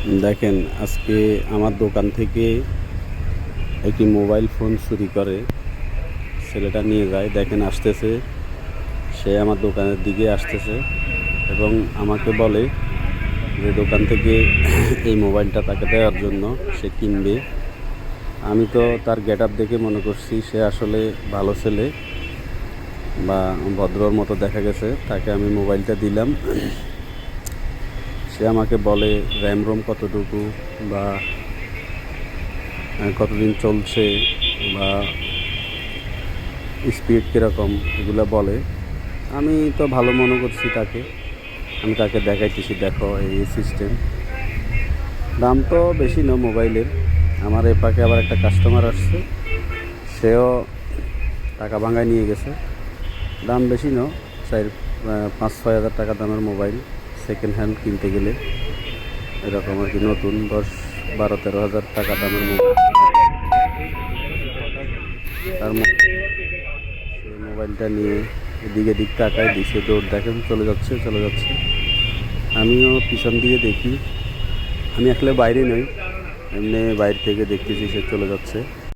দেখেন, আজকে আমার দোকান থেকে একটি মোবাইল ফোন চুরি করে ছেলেটা নিয়ে যায়। দেখেন আসতেছে, সে আমার দোকানের দিকে আসতেছে এবং আমাকে বলে যে দোকান থেকে এই মোবাইলটা তাকে দেওয়ার জন্য সে কিনবে। আমি তো তার গেট আপ দেখে মনে করছি সে আসলে ভালো ছেলে বা ভদ্রর মতো দেখা গেছে। তাকে আমি মোবাইলটা দিলাম। সে আমাকে বলে র্যাম রোম কতটুকু বা কতদিন চলছে বা স্পিড কীরকম এগুলো বলে। আমি তো ভালো মনে করছি তাকে। আমি তাকে দেখাইতেছি, দেখো এই সিস্টেম। দাম তো বেশি না মোবাইলের। আমার এ পাকে আবার একটা কাস্টমার আসছে, সেও টাকা ভাঙায় নিয়ে গেছে। দাম বেশি না, 4-5-6 হাজার টাকা দামের মোবাইল সেকেন্ড হ্যান্ড কিনতে গেলে এরকম আর কি। নতুন 10-12-13 হাজার টাকা দামের মোবাইল, তার সেই মোবাইলটা নিয়ে এদিকে দিক তাকায় দিছে দৌড়। দেখেন চলে যাচ্ছে। আমিও পিছন দিয়ে দেখি। আমি আসলে বাইরে নই, এমনি বাইরে থেকে দেখতেছি সে চলে যাচ্ছে।